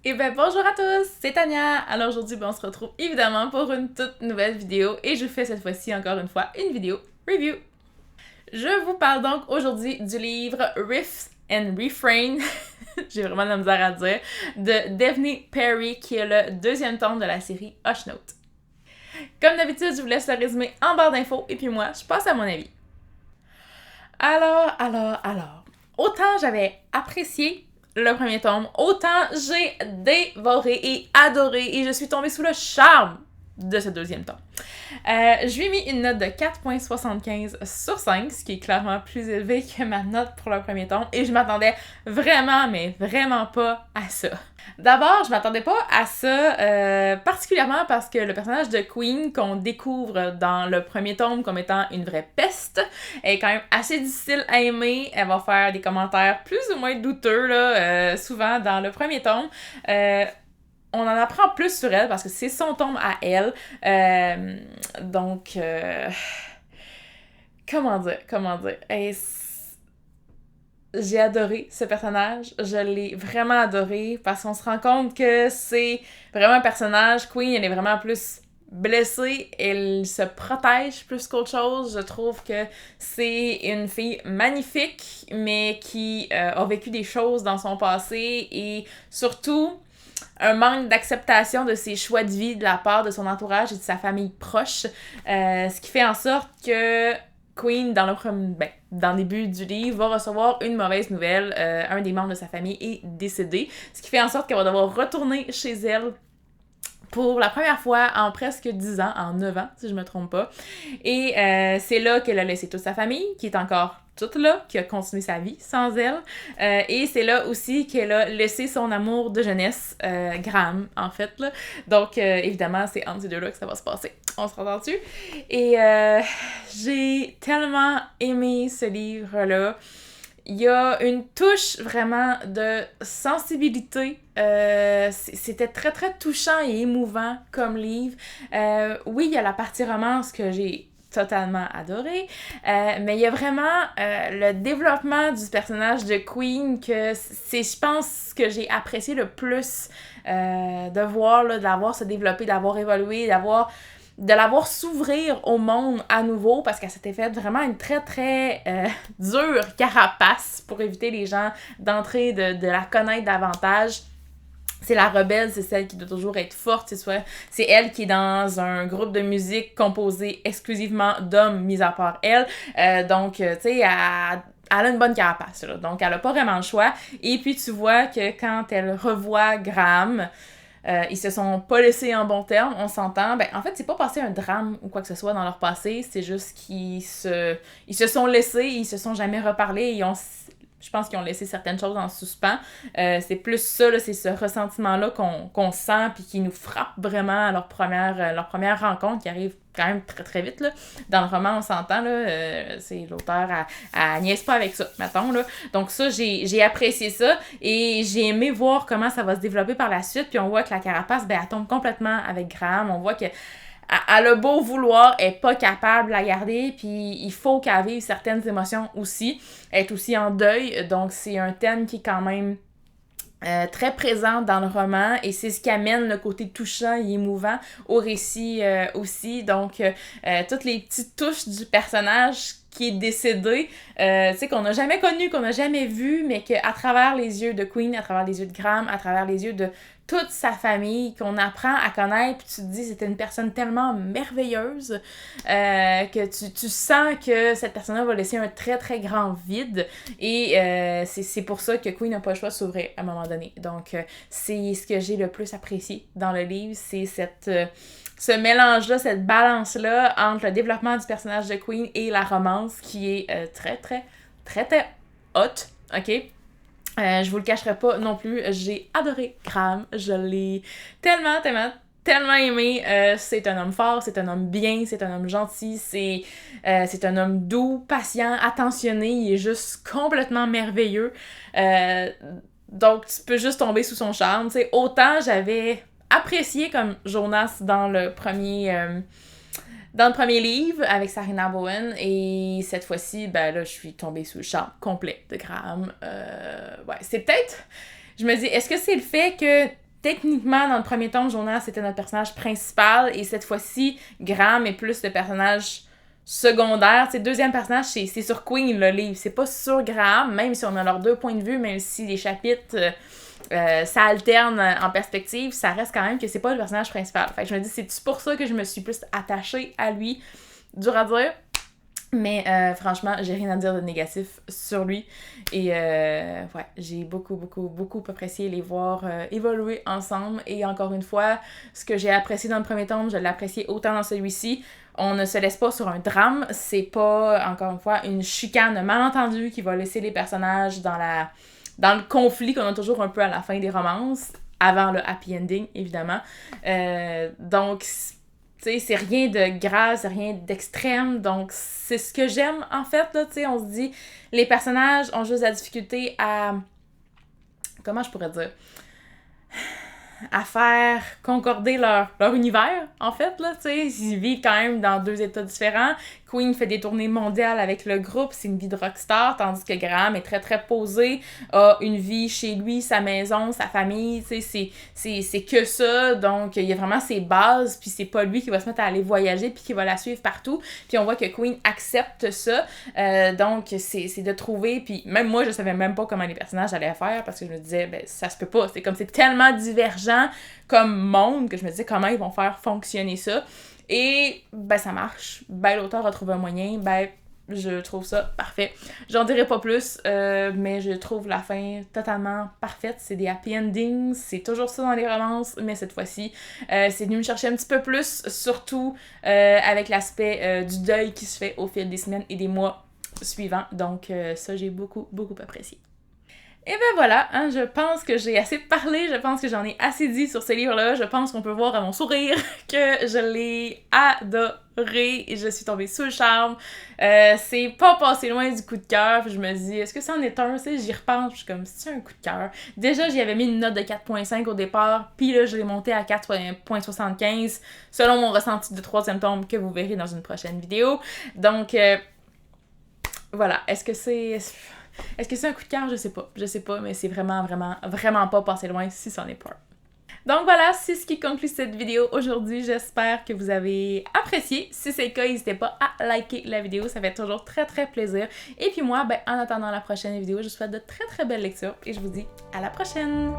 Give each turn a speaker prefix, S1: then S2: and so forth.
S1: Et ben bonjour à tous, c'est Tania. Alors aujourd'hui, on se retrouve évidemment pour une toute nouvelle vidéo et je fais cette fois-ci encore une fois une vidéo review. Je vous parle donc aujourd'hui du livre Riffs and Refrain, j'ai vraiment de la misère à dire, de Daphne Perry qui est le deuxième tome de la série Hush Note. Comme d'habitude, je vous laisse le résumé en barre d'infos et puis moi, je passe à mon avis. Alors, autant j'avais apprécié le premier tome, autant j'ai dévoré et adoré et je suis tombée sous le charme de ce deuxième tome. Je lui ai mis une note de 4.75 sur 5, ce qui est clairement plus élevé que ma note pour le premier tome, et je m'attendais vraiment, mais vraiment pas à ça. D'abord, je m'attendais pas à ça, particulièrement parce que le personnage de Queen, qu'on découvre dans le premier tome comme étant une vraie peste, est quand même assez difficile à aimer. Elle va faire des commentaires plus ou moins douteux, là, souvent dans le premier tome. On en apprend plus sur elle parce que c'est son tome à elle. Donc, comment dire? J'ai adoré ce personnage. Je l'ai vraiment adoré parce qu'on se rend compte que c'est vraiment un personnage. Queen, elle est vraiment plus blessée. Elle se protège plus qu'autre chose. Je trouve que c'est une fille magnifique, mais qui a vécu des choses dans son passé et surtout un manque d'acceptation de ses choix de vie de la part de son entourage et de sa famille proche, ce qui fait en sorte que Queen, dans le début du livre, va recevoir une mauvaise nouvelle. Un des membres de sa famille est décédé, ce qui fait en sorte qu'elle va devoir retourner chez elle pour la première fois en presque 10 ans, en 9 ans, si je me trompe pas. Et c'est là qu'elle a laissé toute sa famille, qui est encore toute là, qui a continué sa vie sans elle. Et c'est là aussi qu'elle a laissé son amour de jeunesse, Graham, en fait. Là. Donc, évidemment, c'est entre ces deux-là que ça va se passer. On se entend dessus. Et j'ai tellement aimé ce livre-là. Il y a une touche vraiment de sensibilité. C'était très, très touchant et émouvant comme livre. Oui, il y a la partie romance que j'ai totalement adoré, mais il y a vraiment le développement du personnage de Queen que c'est, je pense, ce que j'ai apprécié le plus de voir, là, de la voir se développer, de la voir évoluer, de la voir s'ouvrir au monde à nouveau parce qu'elle s'était faite vraiment une très très dure carapace pour éviter les gens d'entrer, de la connaître davantage. C'est la rebelle, c'est celle qui doit toujours être forte, c'est elle qui est dans un groupe de musique composé exclusivement d'hommes, mis à part elle. Donc, tu sais, elle a une bonne carapace, là. Donc, elle a pas vraiment le choix. Et puis, tu vois que quand elle revoit Graham, ils se sont pas laissés en bon terme, on s'entend. Ben, en fait, c'est pas passé un drame ou quoi que ce soit dans leur passé, c'est juste qu'ils se sont laissés, ils se sont jamais reparlé, je pense qu'ils ont laissé certaines choses en suspens. C'est plus ça, là, c'est ce ressentiment-là qu'on sent puis qui nous frappe vraiment à leur première rencontre qui arrive quand même très très vite. Là. Dans le roman, on s'entend, là, c'est l'auteur, elle niaise pas avec ça, mettons. Là. Donc ça, j'ai apprécié ça et j'ai aimé voir comment ça va se développer par la suite. Puis on voit que la carapace, ben, elle tombe complètement avec Graham. On voit que elle a beau vouloir, elle est pas capable de la garder, puis il faut qu'elle vive certaines émotions aussi. Elle est aussi en deuil, donc c'est un thème qui est quand même très présent dans le roman et c'est ce qui amène le côté touchant et émouvant au récit aussi. Donc, toutes les petites touches du personnage qui est décédé, tu sais, qu'on n'a jamais connu, qu'on n'a jamais vu, mais qu'à travers les yeux de Queen, à travers les yeux de Graham, à travers les yeux de toute sa famille, qu'on apprend à connaître, puis tu te dis c'était une personne tellement merveilleuse que tu sens que cette personne-là va laisser un très très grand vide et c'est pour ça que Queen n'a pas le choix de s'ouvrir à un moment donné. Donc c'est ce que j'ai le plus apprécié dans le livre, c'est ce mélange-là, cette balance-là entre le développement du personnage de Queen et la romance qui est très très très très hot, ok? Je vous le cacherai pas non plus, j'ai adoré Graham, je l'ai tellement aimé. C'est un homme fort, c'est un homme bien, c'est un homme gentil, c'est un homme doux, patient, attentionné, il est juste complètement merveilleux. Donc tu peux juste tomber sous son charme, tu sais. Autant j'avais apprécié comme Jonas dans le premier livre avec Sarina Bowen et cette fois-ci, ben là, je suis tombée sous le charme complet de Graham. Ouais, c'est peut-être... Je me dis, est-ce que c'est le fait que techniquement, dans le premier tome, Jonas, c'était notre personnage principal, et cette fois-ci, Graham est plus le personnage secondaire. Tu sais, deuxième personnage, c'est sur Queen, le livre. C'est pas sur Graham, même si on a leurs 2 points de vue, même si les chapitres... ça alterne en perspective, ça reste quand même que c'est pas le personnage principal. Fait que je me dis, c'est pour ça que je me suis plus attachée à lui. Dur à dire, mais franchement, j'ai rien à dire de négatif sur lui. Et ouais, j'ai beaucoup apprécié les voir évoluer ensemble. Et encore une fois, ce que j'ai apprécié dans le premier tome, je l'ai apprécié autant dans celui-ci. On ne se laisse pas sur un drame. C'est pas, encore une fois, une chicane malentendue qui va laisser les personnages dans le conflit qu'on a toujours un peu à la fin des romances, avant le happy ending, évidemment. Donc, tu sais, c'est rien de grave, c'est rien d'extrême, donc c'est ce que j'aime, en fait, là, tu sais, on se dit, les personnages ont juste la difficulté à... Comment je pourrais dire? À faire concorder leur univers, en fait, là, tu sais, ils vivent quand même dans 2 états différents. Queen fait des tournées mondiales avec le groupe, c'est une vie de rockstar, tandis que Graham est très très posé, a une vie chez lui, sa maison, sa famille, tu sais, c'est que ça, donc il y a vraiment ses bases, puis c'est pas lui qui va se mettre à aller voyager puis qui va la suivre partout, puis on voit que Queen accepte ça, donc c'est de trouver, puis même moi je savais même pas comment les personnages allaient faire, parce que je me disais, ben ça se peut pas, c'est comme c'est tellement divergent comme monde que je me disais comment ils vont faire fonctionner ça. Et ben ça marche. Ben l'auteur a trouvé un moyen. Ben je trouve ça parfait. J'en dirai pas plus, mais je trouve la fin totalement parfaite. C'est des happy endings, c'est toujours ça dans les romances, mais cette fois-ci, c'est venu me chercher un petit peu plus, surtout avec l'aspect du deuil qui se fait au fil des semaines et des mois suivants. Donc ça, j'ai beaucoup apprécié. Et ben voilà, hein, je pense que j'ai assez parlé, je pense que j'en ai assez dit sur ce livre-là, je pense qu'on peut voir à mon sourire que je l'ai adoré et je suis tombée sous le charme. C'est pas passé loin du coup de cœur, puis je me dis, est-ce que ça en est un? Tu sais, j'y repense, je suis comme, c'est un coup de cœur. Déjà, j'y avais mis une note de 4.5 au départ, puis là, je l'ai monté à 4.75 selon mon ressenti de 3e tome que vous verrez dans une prochaine vidéo. Donc, voilà, est-ce que c'est un coup de cœur? Je sais pas, mais c'est vraiment pas passé loin si c'en est pas. Donc voilà, c'est ce qui conclut cette vidéo aujourd'hui. J'espère que vous avez apprécié. Si c'est le cas, n'hésitez pas à liker la vidéo, ça fait toujours très plaisir. Et puis moi, ben, en attendant la prochaine vidéo, je vous souhaite de très belles lectures et je vous dis à la prochaine!